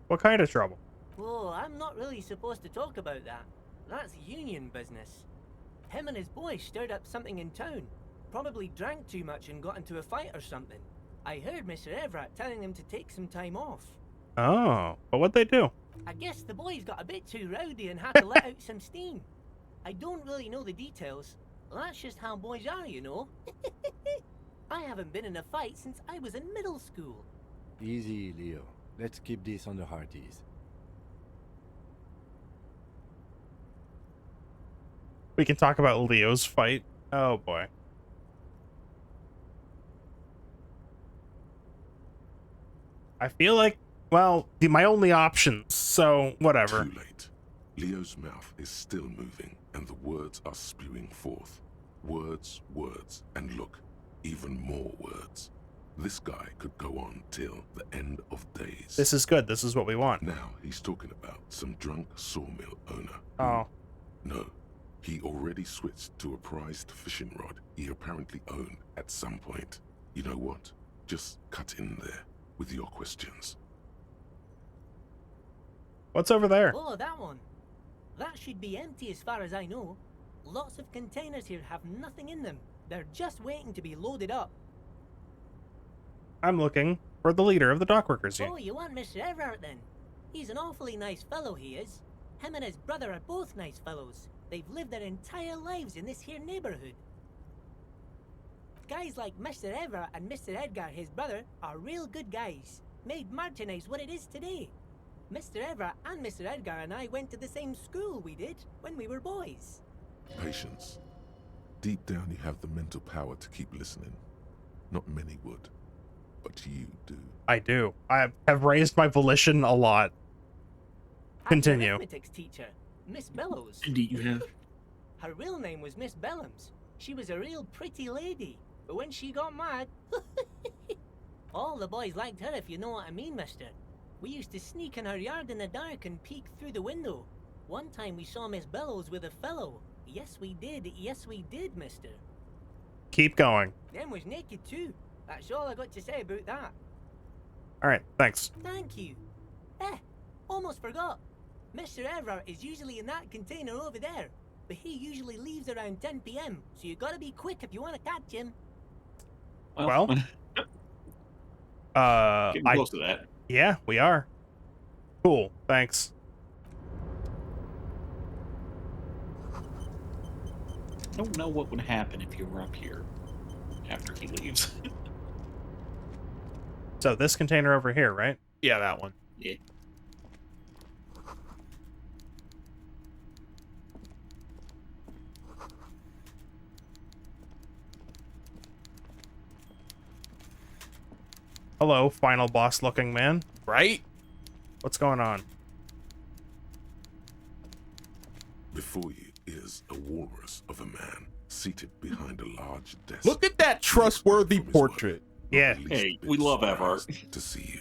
What kind of trouble? Oh, I'm not really supposed to talk about that. That's union business. Him and his boys stirred up something in town. Probably drank too much and got into a fight or something. I heard Mr. Everett telling them to take some time off. Oh, but what'd they do? I guess the boys got a bit too rowdy and had to let out some steam. I don't really know the details. That's just how boys are, you know. I haven't been in a fight since I was in middle school. Easy, Leo. Let's keep this on the hearties. We can talk about Leo's fight. Oh boy. I feel like, well, my only options, so whatever. Too late. Leo's mouth is still moving, and the words are spewing forth. Words, words, and look, even more words. This guy could go on till the end of days. This is good. This is what we want. Now he's talking about some drunk sawmill owner. Oh. No, he already switched to a prized fishing rod he apparently owned at some point. You know what? Just cut in there with your questions. What's over there? Oh, that one. That should be empty as far as I know. Lots of containers here have nothing in them. They're just waiting to be loaded up. I'm looking for the leader of the dockworkers Oh, union. you want Mr. Everett then? He's an awfully nice fellow, he is. Him and his brother are both nice fellows. They've lived their entire lives in this here neighborhood. Guys like Mr. Everett and Mr. Edgar, his brother, are real good guys. Made Martinez what it is today. Mr. Everett and Mr. Edgar and I went to the same school we did when we were boys. Patience. Deep down you have the mental power to keep listening. Not many would, but you do. I do. I have raised my volition a lot. Continue. I'm the arithmetics teacher, Miss Bellows. Indeed you have. Her real name was Miss Bellams. She was a real pretty lady, but when she got mad, all the boys liked her, if you know what I mean, mister. We used to sneak in her yard in the dark and peek through the window. One time we saw Miss Bellows with a fellow. Yes, we did, mister. Keep going. Them was naked too. That's all I got to say about that. All right, thanks. Thank you. Almost forgot. Mr. Everett is usually in that container over there, but he usually leaves around 10 p.m., so you gotta be quick if you want to catch him. Well, getting close to that. Yeah, we are. Cool, thanks. I don't know what would happen if you were up here after he leaves. So this container over here, right? Yeah, that one. Yeah. Hello, final boss looking man. Right? What's going on? Before you is a walrus of a man seated behind a large desk. Look at that trustworthy portrait. Yeah. Hey, we love Everett. To see you.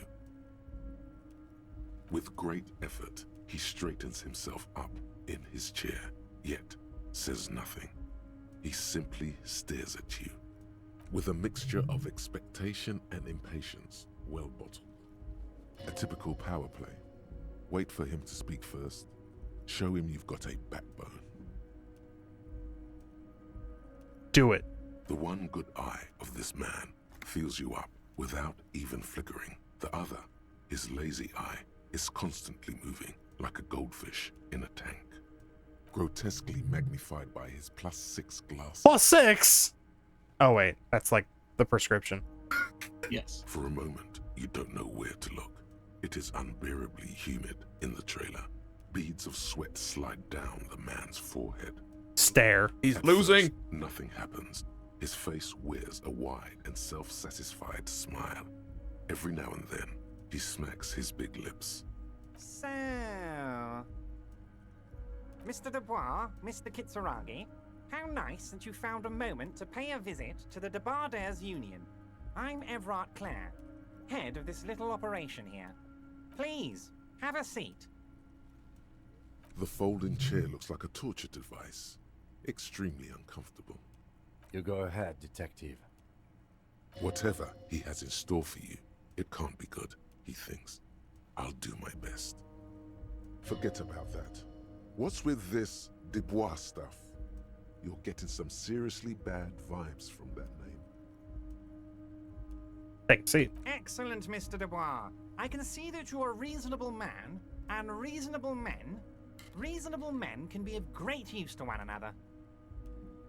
With great effort, he straightens himself up in his chair, yet says nothing. He simply stares at you, with a mixture of expectation and impatience, well bottled. A typical power play. Wait for him to speak first. Show him you've got a backbone. Do it. The one good eye of this man fills you up without even flickering. The other, his lazy eye, is constantly moving like a goldfish in a tank. Grotesquely magnified by his +6 glasses. +6? Oh wait, that's like the prescription. Yes. For a moment, you don't know where to look. It is unbearably humid in the trailer. Beads of sweat slide down the man's forehead. Stare. He's At losing. first, nothing happens. His face wears a wide and self-satisfied smile. Every now and then, he smacks his big lips. So, Mr. Dubois, Mr. Kitsuragi, how nice that you found a moment to pay a visit to the Debardairs Union. I'm Everett Clare, head of this little operation here. Please, have a seat. The folding chair looks like a torture device. Extremely uncomfortable. You go ahead, detective. Whatever he has in store for you, it can't be good, he thinks. I'll do my best. Forget about that. What's with this Dubois stuff? You're getting some seriously bad vibes from that name. Take a seat. Excellent, Mr. Dubois. I can see that you're a reasonable man, and reasonable men can be of great use to one another.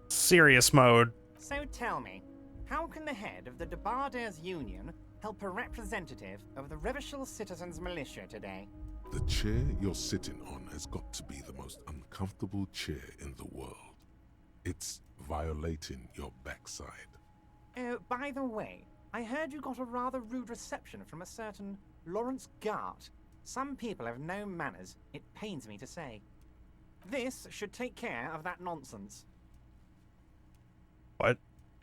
Serious mode. So tell me, how can the head of the Debarders Union help a representative of the Revachol Citizens Militia today? The chair you're sitting on has got to be the most uncomfortable chair in the world. It's violating your backside. Oh, by the way, I heard you got a rather rude reception from a certain Lawrence Gart. Some people have no manners, it pains me to say. This should take care of that nonsense. What?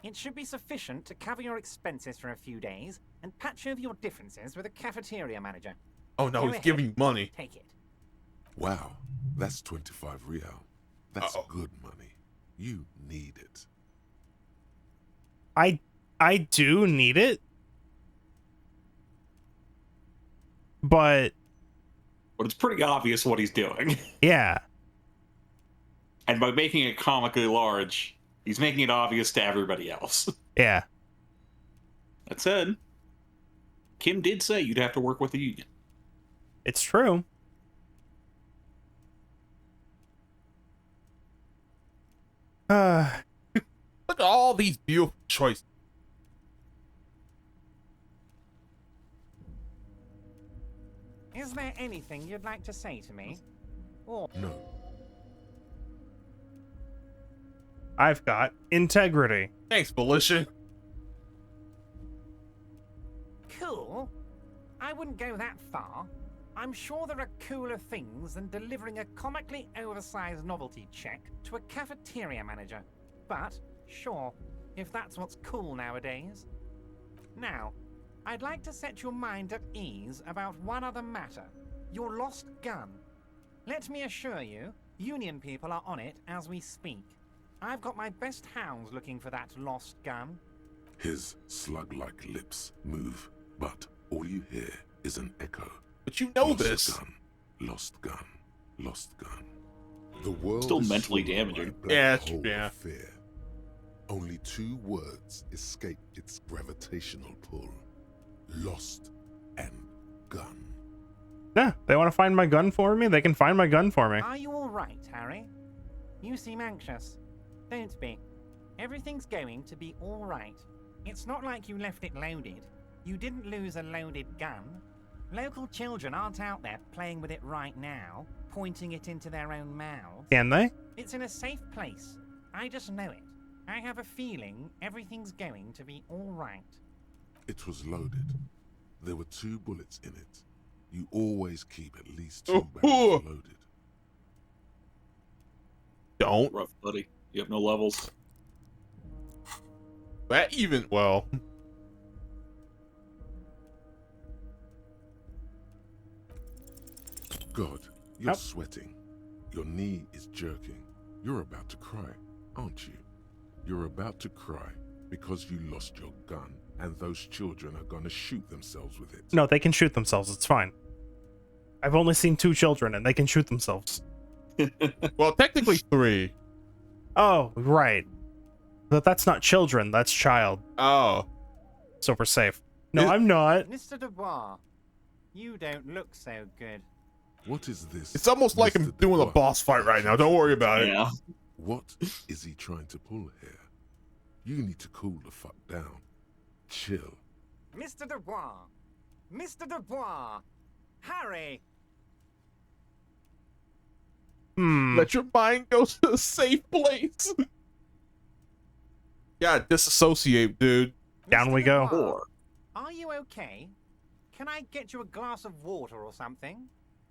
It should be sufficient to cover your expenses for a few days and patch over your differences with a cafeteria manager. Oh no, Go he's ahead. giving you money. Take it. Wow, that's 25 real. That's Uh-oh. good money. You need it. I do need it. But But it's pretty obvious what he's doing. yeah. And by making it comically large, he's making it obvious to everybody else. Yeah. That said, Kim did say you'd have to work with the union. It's true. Look at all these beautiful choices. Is there anything you'd like to say to me? Or No, I've got integrity. Thanks, Felicia. cool? I wouldn't go that far. I'm sure there are cooler things than delivering a comically oversized novelty check to a cafeteria manager. But, sure, if that's what's cool nowadays. Now, I'd like to set your mind at ease about one other matter. Your lost gun. Let me assure you, Union people are on it as we speak. I've got my best hounds looking for that lost gun. his slug-like lips move, but all you hear is an echo. But you know Lost this. gun, lost gun, lost gun. The world Still is mentally swallowed by damaging. a black Yeah, hole yeah. of fear. Only two words escape its gravitational pull: lost and gun. Yeah, they want to find my gun for me? They can find my gun for me. Are you all right, Harry? You seem anxious. Don't be. Everything's going to be all right. It's not like you left it loaded. You didn't lose a loaded gun. Local children aren't out there playing with it right now, pointing it into their own mouths. Can they? It's in a safe place. I just know it. I have a feeling everything's going to be all right. It was loaded. There were 2 bullets in it. You always keep at least 2 barrels loaded. Don't. Rough, buddy. You have no levels. That even, well. God, you're Yep. sweating. Your knee is jerking. You're about to cry, aren't you? You're about to cry because you lost your gun and those children are gonna shoot themselves with it. No, they can shoot themselves. It's fine. I've only seen 2 children and they can shoot themselves. Well, technically 3. Oh, right. But that's not children, that's child. Oh. So we're safe. No, It- I'm not. Mr. Dubois, you don't look so good. What is this? It's almost like I'm Mr. doing a Dubois? boss fight right now. Don't worry about it. Yeah. What is he trying to pull here? You need to cool the fuck down. Chill. Mr. Dubois! Mr. Dubois! Harry! Let your mind go to a safe place. Yeah, disassociate, dude. Down Mr. we go. Dubois, Or are you okay? Can I get you a glass of water or something?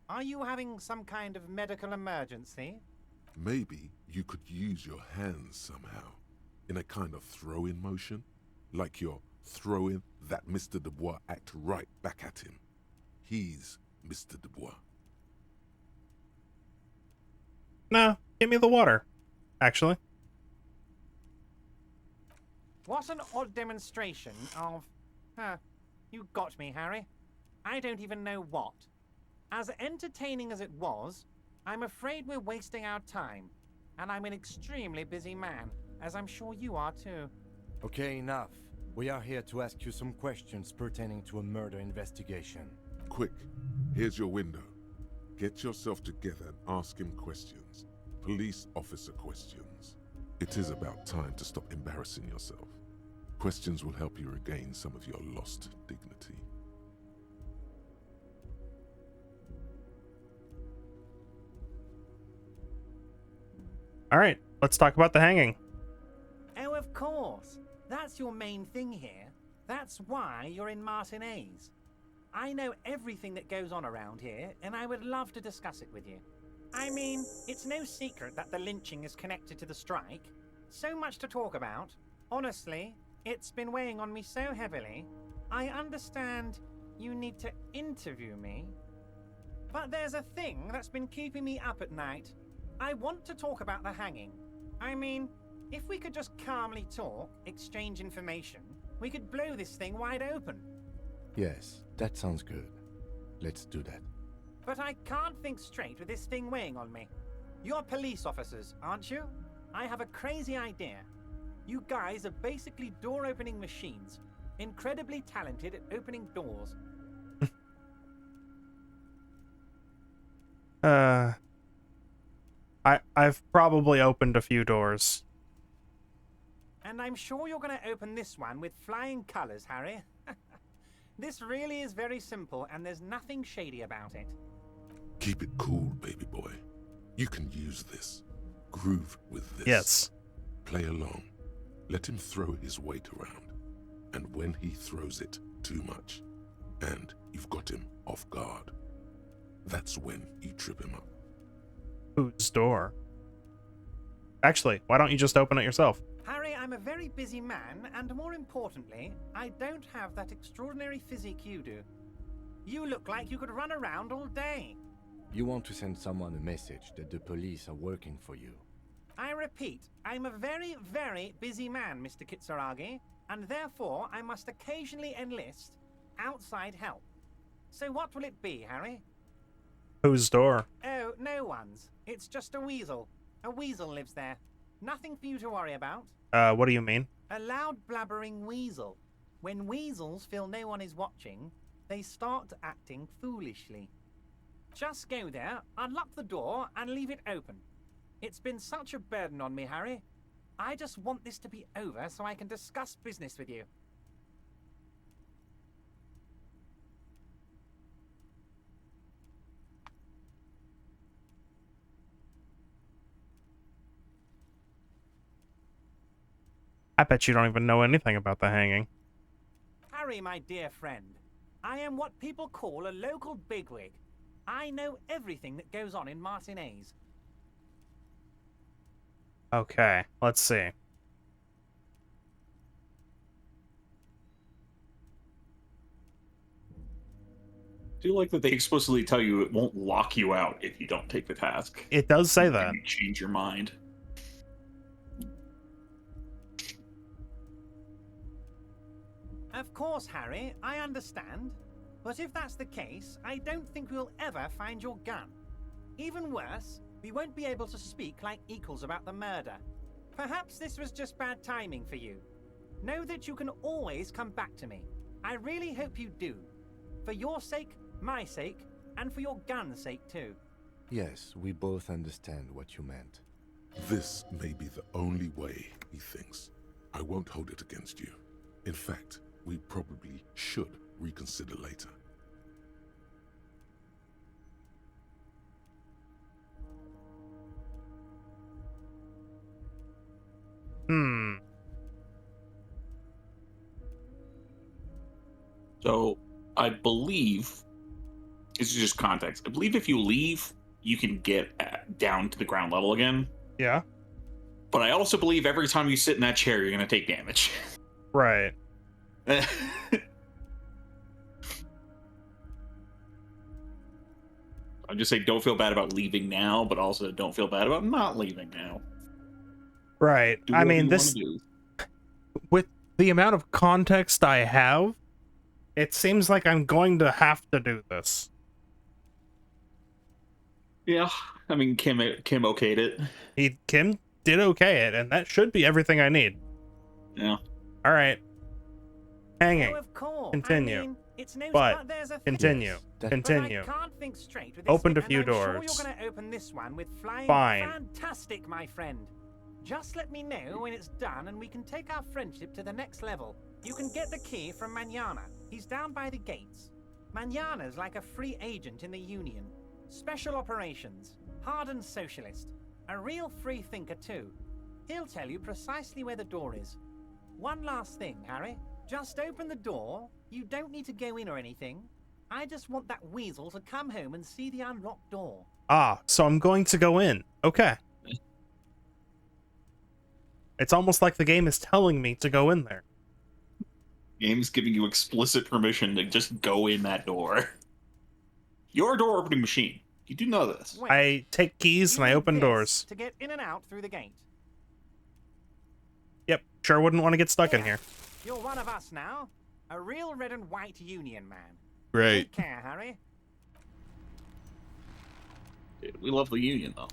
Are you having some kind of medical emergency? Maybe you could use your hands somehow, in a kind of throw-in motion, like you're throwing that Mr. Dubois act right back at him. He's Mr. Dubois. No, give me the water. Actually. What an odd demonstration of... you got me, Harry. I don't even know what. As entertaining as it was, I'm afraid we're wasting our time. And I'm an extremely busy man, as I'm sure you are too. Okay, enough. We are here to ask you some questions pertaining to a murder investigation. Quick, here's your window. Get yourself together and ask him questions. Police officer questions. It is about time to stop embarrassing yourself. Questions will help you regain some of your lost dignity. All right, let's talk about the hanging. Oh, of course. That's your main thing here. That's why you're in Martinez. I know everything that goes on around here, and I would love to discuss it with you. I mean, it's no secret that the lynching is connected to the strike. So much to talk about. Honestly, it's been weighing on me so heavily. I understand you need to interview me. But there's a thing that's been keeping me up at night. I want to talk about the hanging. I mean, if we could just calmly talk, exchange information, we could blow this thing wide open. Yes, that sounds good. Let's do that. But I can't think straight with this thing weighing on me. You're police officers, aren't you? I have a crazy idea. You guys are basically door-opening machines, incredibly talented at opening doors. I've probably opened a few doors. And I'm sure you're going to open this one with flying colors, Harry. This really is very simple, and there's nothing shady about it. Keep it cool, baby boy. You can use this. Groove with this. Yes. Play along. Let him throw his weight around. And when he throws it too much, and you've got him off guard, that's when you trip him up. Whose door? Actually, why don't you just open it yourself? Harry, I'm a very busy man, and more importantly, I don't have that extraordinary physique you do. You look like you could run around all day. You want to send someone a message that the police are working for you. I repeat, I'm a very, very busy man, Mr. Kitsuragi, and therefore I must occasionally enlist outside help. So what will it be, Harry? Whose door? Oh, no one's. It's just a weasel. A weasel lives there. Nothing for you to worry about. What do you mean? A loud blabbering weasel. When weasels feel no one is watching, they start acting foolishly. Just go there, unlock the door, and leave it open. It's been such a burden on me, Harry. I just want this to be over so I can discuss business with you. I bet you don't even know anything about the hanging. Harry, my dear friend, I am what people call a local bigwig. I know everything that goes on in Martinez. Okay, let's see. I do like that they explicitly tell you it won't lock you out if you don't take the task. It does say that. You change your mind. Of course, Harry, I understand. But if that's the case, I don't think we'll ever find your gun. Even worse, we won't be able to speak like equals about the murder. Perhaps this was just bad timing for you. Know that you can always come back to me. I really hope you do. For your sake, my sake, and for your gun's sake too. Yes, we both understand what you meant. This may be the only way, he thinks. I won't hold it against you. In fact, we probably should reconsider later. So, I believe, this is just context. I believe if you leave, you can get down to the ground level again. Yeah. But I also believe every time you sit in that chair, you're going to take damage. Right. I'm just saying, don't feel bad about leaving now, but also don't feel bad about not leaving now. Right. Do I what mean, you this, wanna do. with the amount of context I have, it seems like I'm going to have to do this. Yeah, I mean, Kim okayed it. Kim did okay it, and that should be everything I need. Yeah. All right. Hanging. Oh, of course. Continue. I mean, it's no But but there's a continue. Yes, that- Continue. But I can't think straight with this Opened a bit, few and I'm sure doors. you're gonna open this one with flying Fine. fantastic, my friend. Just let me know when it's done, and we can take our friendship to the next level. You can get the key from Manana. He's down by the gates. Manana's like a free agent in the Union. Special operations. Hardened socialist. A real free thinker, too. He'll tell you precisely where the door is. One last thing, Harry. Just open the door. You don't need to go in or anything. I just want that weasel to come home and see the unlocked door. Ah, so I'm going to go in. Okay. It's almost like the game is telling me to go in there. Game's giving you explicit permission to just go in that door. You're a door opening machine. You do know this. Wait, I take keys and I you need open this doors. to get in and out through the gate. Yep, sure wouldn't want to get stuck in here. You're one of us now. A real red and white Union man. Great. Take care, Harry. Dude, we love the Union, though.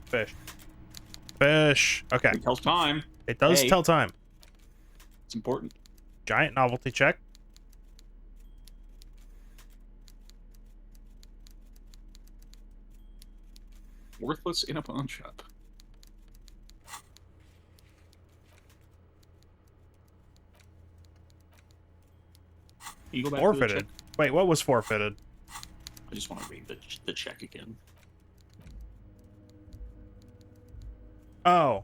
Fish. Fish. Okay. It tells time. It does Hey. tell time. It's important. Giant novelty check. Worthless in a pawn shop. You go back to the Forfeited. check. Wait, what was forfeited? I just want to read the check again. Oh.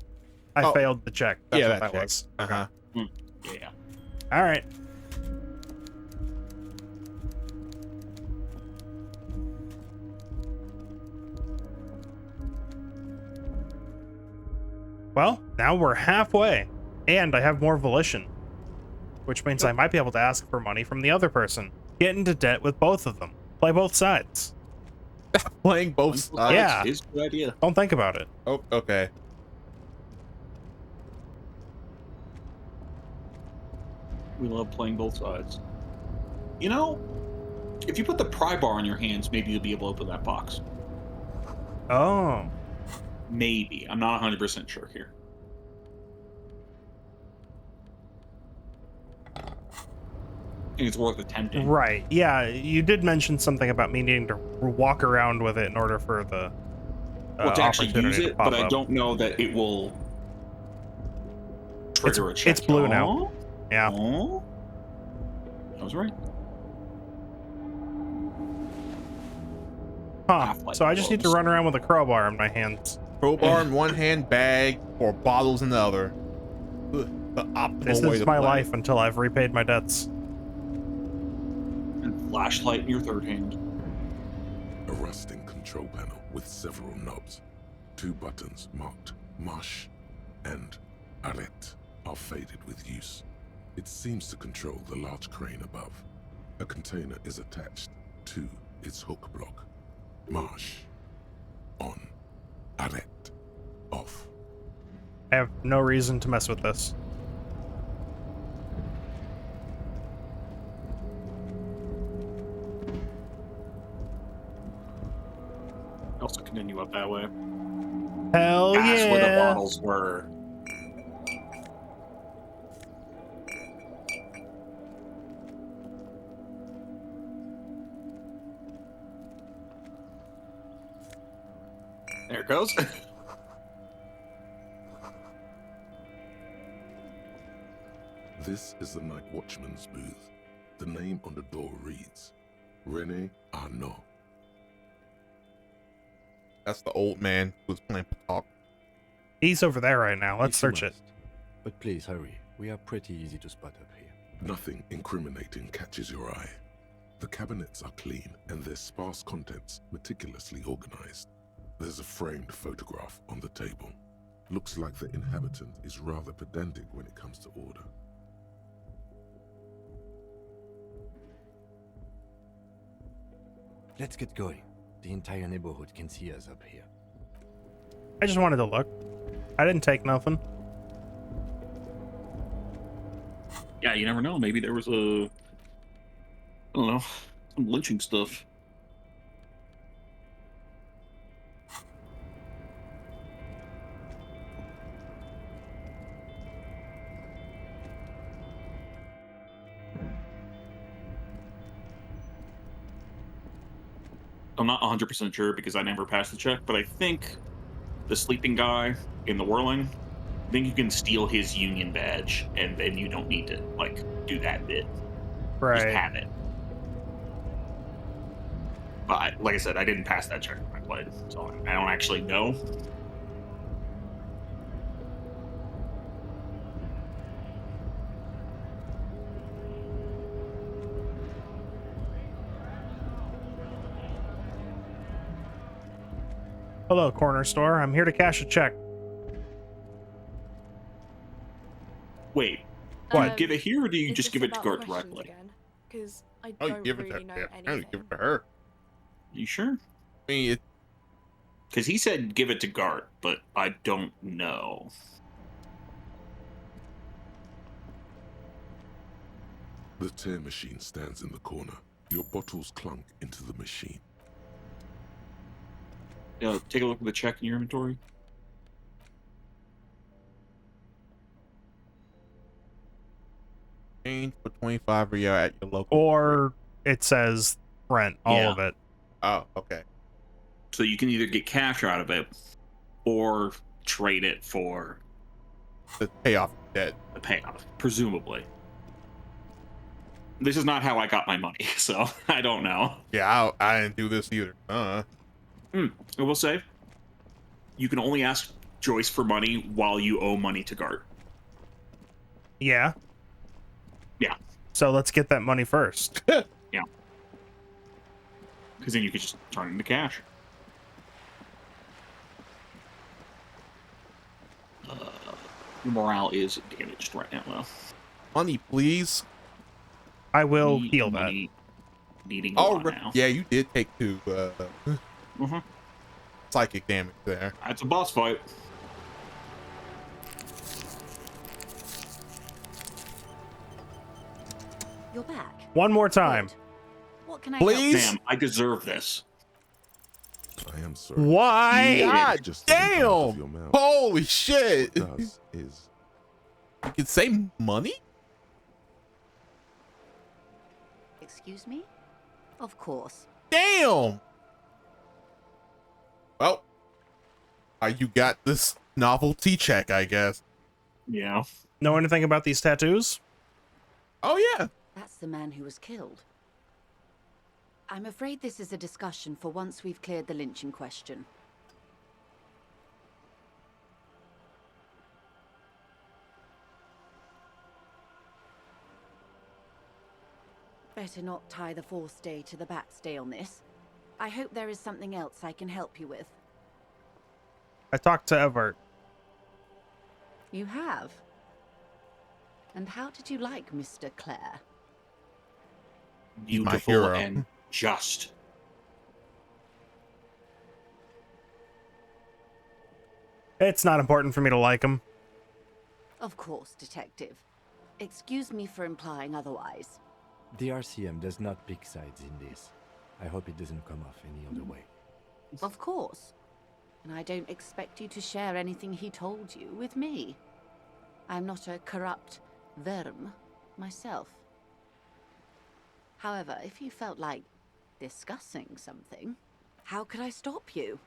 I Oh. failed the check. That's Yeah, what that that check. was. Uh-huh. Yeah. All right. Well, now we're halfway, and I have more volition, which means I might be able to ask for money from the other person. Get into debt with both of them. Play both sides. Playing both sides. Yeah. Is a good idea. Don't think about it. Oh, okay. We love playing both sides. You know, if you put the pry bar in your hands, maybe you'll be able to open that box. Oh. Maybe. I'm not 100% sure here. I think it's worth attempting. Right. Yeah, you did mention something about me needing to walk around with it in order for the Well, to actually opportunity use to it, pop but I up. don't know that it will trigger a check. It's blue now. Oh? Yeah. Oh? I was right. Huh. Half-life So I just need to gloves. run around with a crowbar in my hands. Crowbar in one hand, bag, or bottles in the other. Ugh, the optimal This way is to my play. life until I've repaid my debts. And flashlight in your third hand. A rusting control panel with several knobs. 2 buttons marked Marsh and Arrête are faded with use. It seems to control the large crane above. A container is attached to its hook block. Marsh on. Arrête off. I have no reason to mess with this. Also continue up that way. Hell That's where the yeah! bottles were. There it goes. This is the night watchman's booth. The name on the door reads René Arnaud. That's the old man who's playing talk. He's over there right now. Let's If you search it. must. But please hurry. We are pretty easy to spot up here. Nothing incriminating catches your eye. The cabinets are clean and their sparse contents meticulously organized. There's a framed photograph on the table. Looks like the inhabitant is rather pedantic when it comes to order. Let's get going. The entire neighborhood can see us up here. I just wanted to look. I didn't take nothing. Yeah, you never know. Maybe there was a, I don't know, some lynching stuff. I'm not 100% sure because I never passed the check, but I think the sleeping guy in the whirling, I think you can steal his union badge, and then you don't need to like do that bit. Just Right. have it. But like I said, I didn't pass that check when I played, so I don't actually know. Hello, corner store. I'm here to cash a check. Wait, What? do you give it here, or do you Is just this give it to about Gert questions directly? again? Because I Oh, you don't give it to really know her. anything. You give it to her. You sure? I mean, Because he said give it to Gart, but I don't know. The tear machine stands in the corner. Your bottles clunk into the machine. Take a look at the check in your inventory. change for 25 real at your local. Or it says rent, all Yeah. of it. Oh, okay. So you can either get cash out of it, or trade it for The payoff debt. a payoff, presumably. This is not how I got my money, so I don't know. Yeah, I didn't do this either. I will say, you can only ask Joyce for money while you owe money to Gart. Yeah. Yeah. So let's get that money first. Yeah. Because then you could just turn it into cash. Your morale is damaged right now, though. Money, please. I will Need heal that. money. Needing a Oh, lot now. yeah, you did take 2 Mhm. psychic damage there. That's a boss fight. You're back. One more time. Good. What can I Please? Damn, I deserve this. I am sorry. Why? God Just doesn't come out of your damn! mouth. Holy shit! What does is You can say money? Excuse me? Of course. Damn! Well, you got this novelty check, I guess. Yeah. Know anything about these tattoos? Oh, yeah. That's the man who was killed. I'm afraid this is a discussion for once we've cleared the lynching question. Better not tie the forestay to the backstay on this. I hope there is something else I can help you with. I talked to Everett. You have? And how did you like Mr. Clare? He's my Beautiful hero. and just. It's not important for me to like him. Of course, Detective. Excuse me for implying otherwise. The RCM does not pick sides in this. I hope it doesn't come off any other way. Of course. And I don't expect you to share anything he told you with me. I'm not a corrupt verm myself. However, if you felt like discussing something, how could I stop you?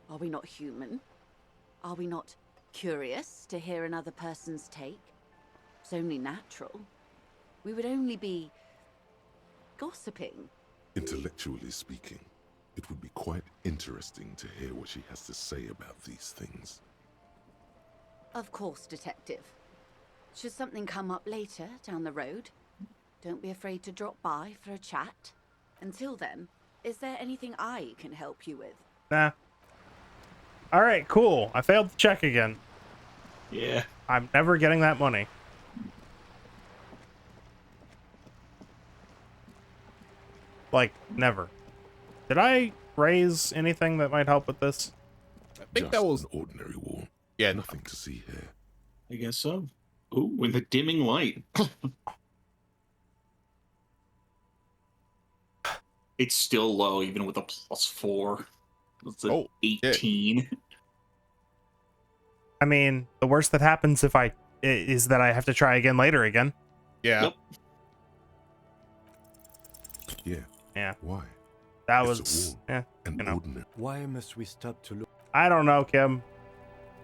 Are we not human? Are we not curious to hear another person's take? It's only natural. We would only be gossiping. intellectually speaking, it would be quite interesting to hear what she has to say about these things. Of course, Detective. Should something come up later down the road, don't be afraid to drop by for a chat. Until then, is there anything I can help you with? Nah. Alright, cool. I failed the check again. Yeah. I'm never getting that money. Like, never. Did I raise anything that might help with this? I think Just that was... an ordinary wall. Yeah, Nothing to see here. I guess so. Ooh, with a dimming light. It's still low, even with a +4. It's an Oh, shit. 18. I mean, the worst that happens if is that I have to try again later again. Yeah. Nope. Yeah. Yeah. Why? That It's was, a wall, yeah, an you know. ordinary. Why must we stop to look? I don't know, Kim.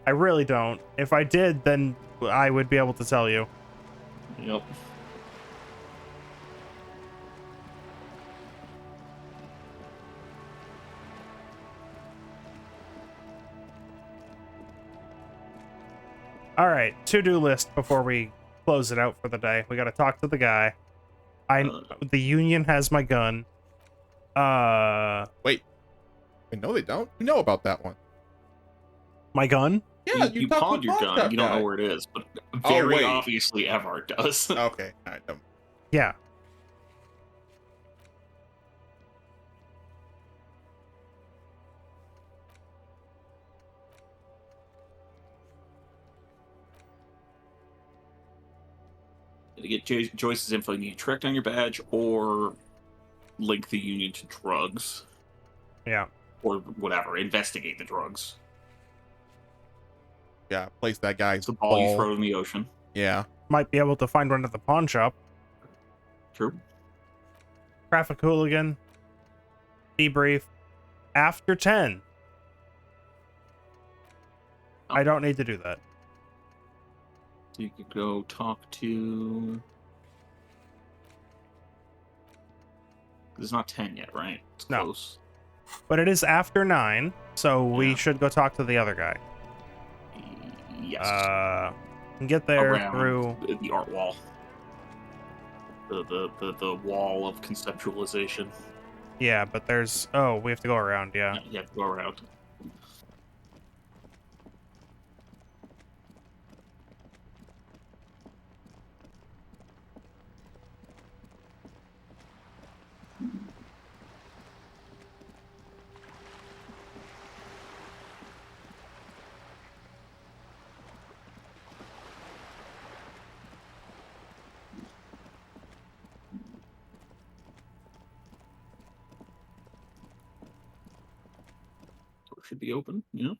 I really don't. If I did, then I would be able to tell you. Yep. All right, to-do list before we close it out for the day. We got to talk to the guy. The Union has my gun. Wait, no, they don't. You know about that one. My gun? Yeah, you talked to pawned the your pawn gun. shop You don't guy. know where it is, but Oh, very wait. obviously Evart does. Okay, all right. Yeah. To get Joyce's info, you need track down your badge or link the Union to drugs. Yeah. Or whatever. Investigate the drugs. Yeah, place that guy's It's a ball you throw in the ocean. Yeah. Might be able to find one at the pawn shop. True. Traffic hooligan. Debrief. After 10. Oh. I don't need to do that. So you could go talk to... It's not 10 yet, right? It's No. close. But it is after 9, so we Yeah. should go talk to the other guy. Yes. And get there Around through... the art wall. The wall of conceptualization. Yeah, but there's... Oh, we have to go around, yeah. You have to go around. Should be open, yeah.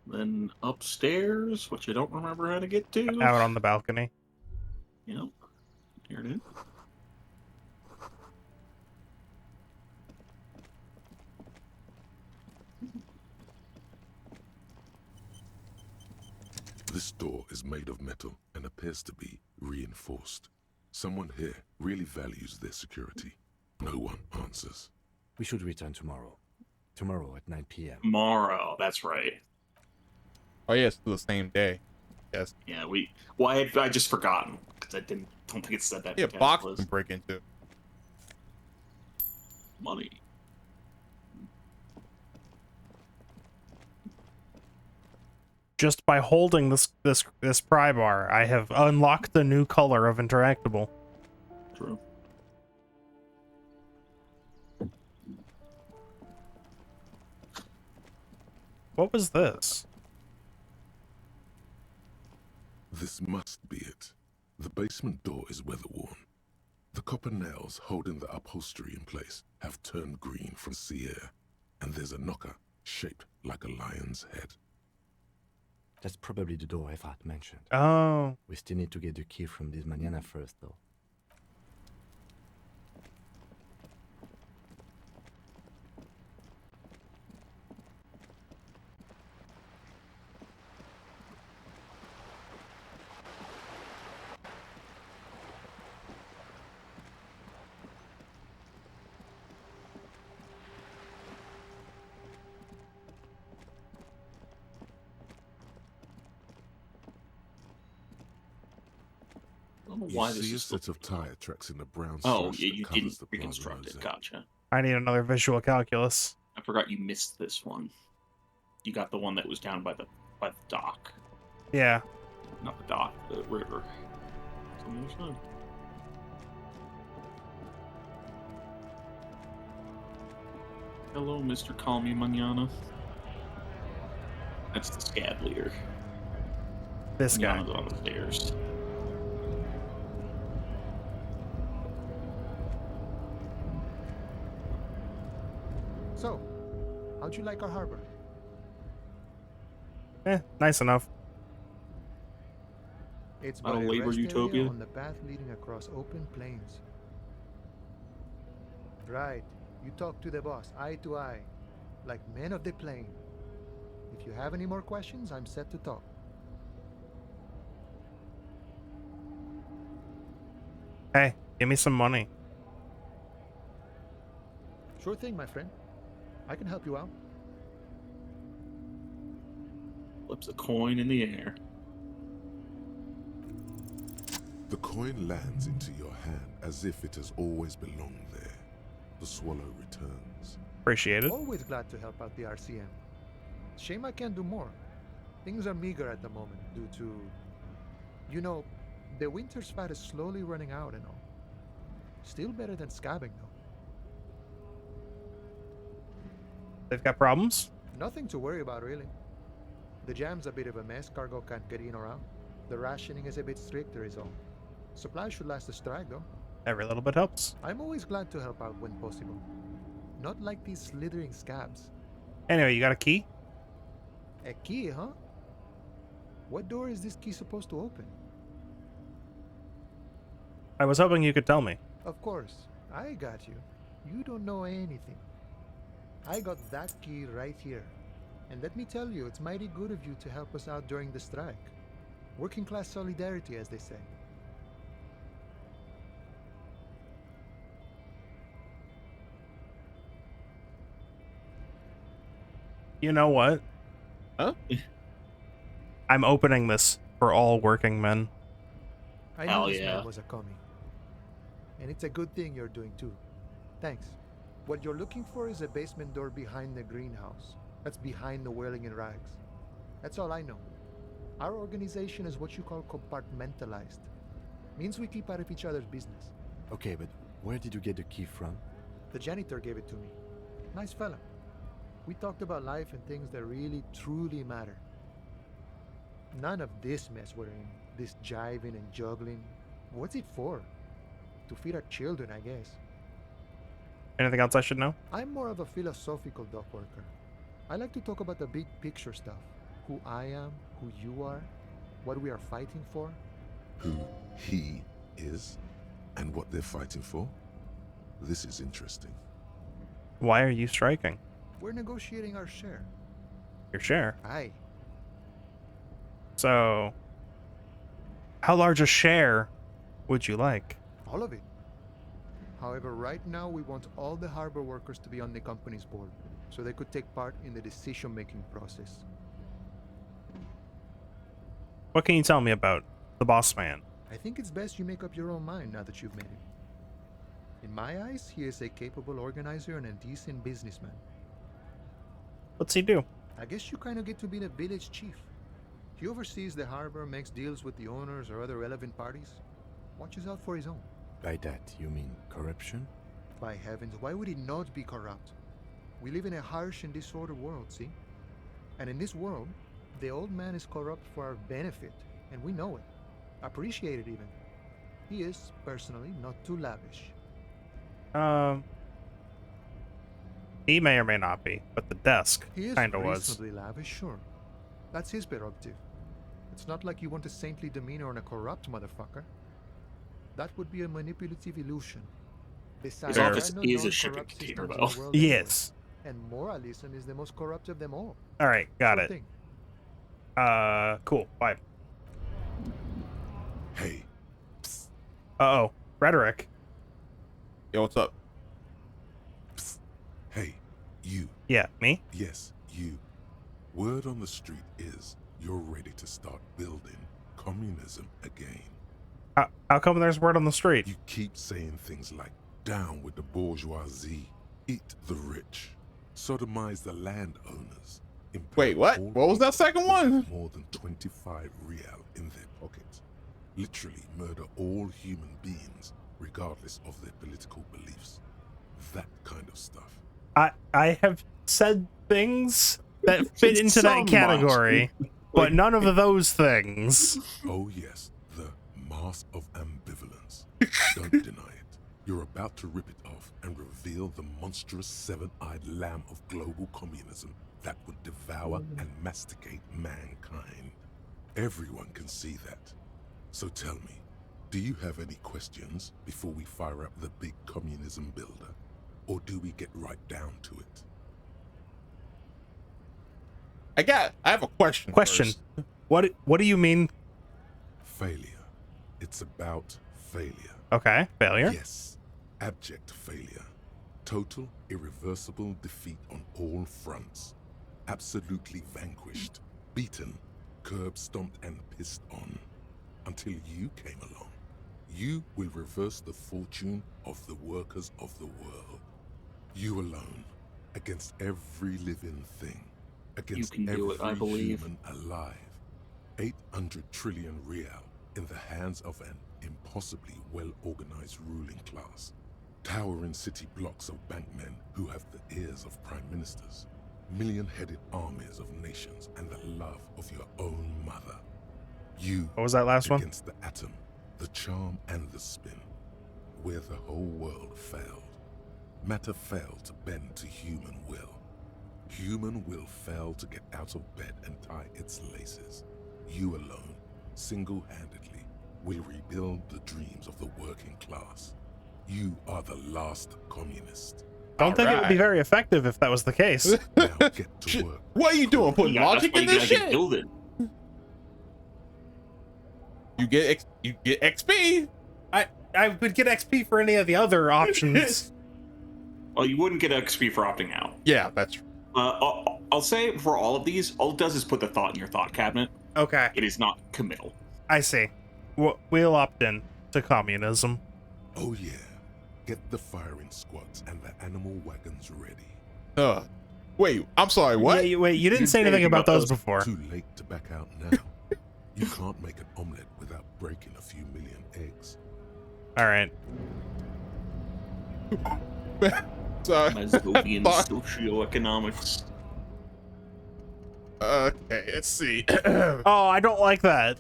Then upstairs, which I don't remember how to get to. Out on the balcony. Yep. Here it is. This door is made of metal and appears to be reinforced. Someone here really values their security. No one answers. We should return tomorrow. Tomorrow at 9 p.m. Tomorrow, that's right. Oh, yeah, it's the same day. Yes. Yeah, Well, I just forgotten because I don't think it said that. Yeah, in the box list. can break into. Money. Just by holding this pry bar, I have unlocked a new color of interactable. True. What was this? This must be it. The basement door is weather-worn. The copper nails holding the upholstery in place have turned green from sea air, and there's a knocker shaped like a lion's head. That's probably the door Evart mentioned. Oh. We still need to get the key from this manana first, though. I don't know You why this see a is. set of tire tracks in the brown Oh, slush yeah, that you covers didn't the reconstruct plaza it. mosaic. Gotcha. I need another visual calculus. I forgot you missed this one. You got the one that was down by the dock. Yeah. Not the dock, the river. It's on the other side. Hello, Mr. Call Me Manana. That's the scab leader. This guy. Manana's on the stairs. So, how'd you like our harbor? Nice enough. It's Not a but labor rest area utopia. on the path leading across open plains. Right. You talk to the boss, eye to eye, like men of the plane. If you have any more questions, I'm set to talk. Hey, give me some money. Sure thing, my friend. I can help you out. Flips a coin in the air. The coin lands into your hand as if it has always belonged there. The swallow returns. Appreciate it. Always glad to help out the RCM. Shame I can't do more. Things are meager at the moment due to... You know, the winter's fat is slowly running out and all. Still better than scabbing, though. They've got problems? Nothing to worry about, really. The jam's a bit of a mess, cargo can't get in or out. The rationing is a bit stricter is all. Supplies should last the strike, though. Every little bit helps. I'm always glad to help out when possible. Not like these slithering scabs. Anyway, you got a key? A key, huh? What door is this key supposed to open? I was hoping you could tell me. Of course, I got you. You don't know anything. I got that key right here. And let me tell you, it's mighty good of you to help us out during the strike. Working class solidarity, as they say. You know what? Huh? I'm opening this for all working men. I Hell knew this yeah. man was a commie. And it's a good thing you're doing too. Thanks. What you're looking for is a basement door behind the greenhouse. That's behind the whirling in rags. That's all I know. Our organization is what you call compartmentalized. Means we keep out of each other's business. Okay, but where did you get the key from? The janitor gave it to me. Nice fella. We talked about life and things that really, truly matter. None of this mess we're in. This jiving and juggling. What's it for? To feed our children, I guess. Anything else I should know? I'm more of a philosophical dock worker. I like to talk about the big picture stuff. Who I am, who you are, what we are fighting for. Who he is and what they're fighting for? This is interesting. Why are you striking? We're negotiating our share. Your share. Aye. So, how large a share would you like? All of it. However, right now we want all the harbor workers to be on the company's board, so they could take part in the decision-making process. What can you tell me about the boss man? I think it's best you make up your own mind now that you've met him. In my eyes, he is a capable organizer and a decent businessman. What's he do? I guess you kind of get to be the village chief. He oversees the harbor, makes deals with the owners or other relevant parties, watches out for his own. By that, you mean corruption? By heavens, why would he not be corrupt? We live in a harsh and disordered world, see? And in this world, the old man is corrupt for our benefit, and we know it. Appreciate it even. He is, personally, not too lavish. He may or may not be, but the desk He is kind of was. reasonably lavish, sure. That's his prerogative. It's not like you want a saintly demeanor on a corrupt motherfucker. That would be a manipulative illusion. Besides, His office there are no is a shipping non-corrupt container, systems in though. the world anyway. Yes. And moralism is the most corrupt of them all. All right, got Sure it. thing. Cool. Bye. Hey, Uh-oh. Rhetoric. Yo, what's up? hey, you. Yeah, me? Yes, you. Word on the street is you're ready to start building communism again. How come there's word on the street? You keep saying things like, down with the bourgeoisie, eat the rich, sodomize the landowners. Wait, what? all What was that second one? with more than 25 real in their pockets. Literally murder all human beings, regardless of their political beliefs. That kind of stuff. I have said things that fit into that So category, but none of those things. Oh yes, the mask of ambivalence. Don't deny it. You're about to rip it off and reveal the monstrous seven-eyed lamb of global communism that would devour and masticate mankind. Everyone can see that. So tell me, do you have any questions before we fire up the big communism builder? Or do we get right down to it? I have a question. Question. First. What do you mean? Failure. It's about failure. Okay, failure. Yes, abject failure. Total, irreversible defeat on all fronts. Absolutely vanquished, beaten, curb-stomped and pissed on. Until you came along. You will reverse the fortune of the workers of the world. You alone, against every living thing. Against You can do every it, I believe. human alive. 800 trillion real in the hands of an impossibly well-organized ruling class. Towering city blocks of bankmen who have the ears of prime ministers. Million-headed armies of nations and the love of your own mother. You What was that last one? against the atom, the charm and the spin. Where the whole world failed. Matter failed to bend to human will. Human will fail to get out of bed and tie its laces. You alone, single-handedly, will rebuild the dreams of the working class. You are the last communist. Don't think it would be Alright. very effective if that was the case. Now get to work. What are you doing? Putting Yeah, logic that's in why you this gotta get shit? building. You get XP. I would get XP for any of the other options. Well, you wouldn't get XP for opting out. Yeah, that's true. I'll say for all of these, all it does is put the thought in your thought cabinet. Okay, It is not committal. I see. We'll opt in to communism. Oh yeah. Get the firing squads and the animal wagons ready. Wait, I'm sorry, what? Yeah, wait, you didn't say anything about those before. Too late to back out now. You can't make an omelet without breaking a few million eggs. All right. Sorry. Mazovian Fuck. socioeconomics. Okay, let's see. Oh, I don't like that.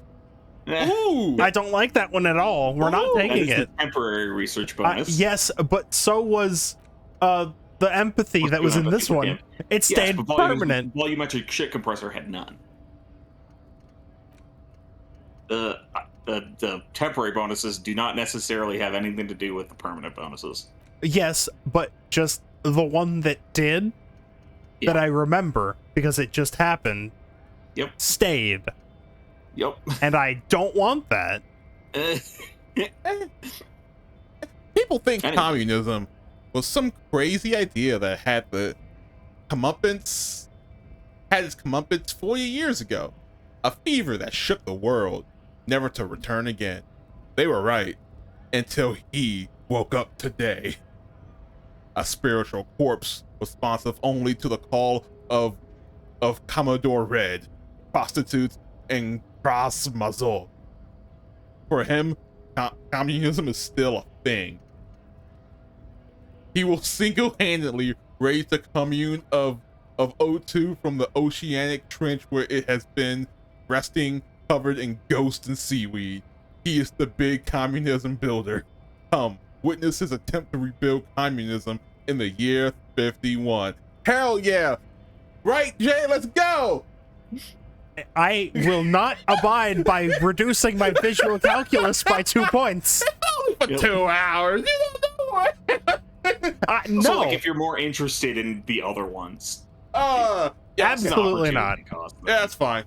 Ooh. I don't like that one at all. We're not That taking is the it. temporary research bonus. Yes, but so was the empathy that was in this one. It Yes, stayed but permanent. Volumetric shit compressor had none. The temporary bonuses do not necessarily have anything to do with the permanent bonuses. Yes, but just the one that did, Yeah. that I remember because it just happened, Yep. stayed. Yep. And I don't want that. People think Anyway. communism was some crazy idea that had its comeuppance 40 years ago. A fever that shook the world, never to return again. They were right, until he woke up today. A spiritual corpse responsive only to the call of Commodore Red, prostitutes, and Krasmazov. For him, communism is still a thing. He will single-handedly raise the commune of O2 from the oceanic trench where it has been resting, covered in ghosts and seaweed. He is the big communism builder. Come, witness his attempt to rebuild communism in the year 51. Hell yeah! Right, Jay, let's go! I will not abide by reducing my visual calculus by 2 points. Only for Yep. 2 hours. You don't know what? No, So, like, if you're more interested in the other ones, Yeah, it's an absolutely not. opportunity cost. yeah, that's fine.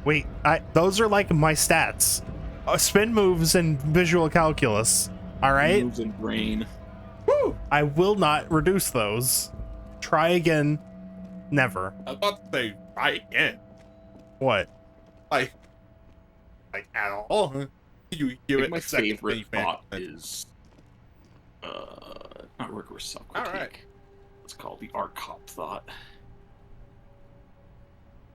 Wait, those are like my stats. Spin moves and visual calculus. All right, Moves and brain. Woo! I will not reduce those. Try again. Never. I was about to say, right again. What? Like at all. You I give think it my a second. then favorite you finish. thought is not rigorous self-critique. All right. It's called the art cop thought.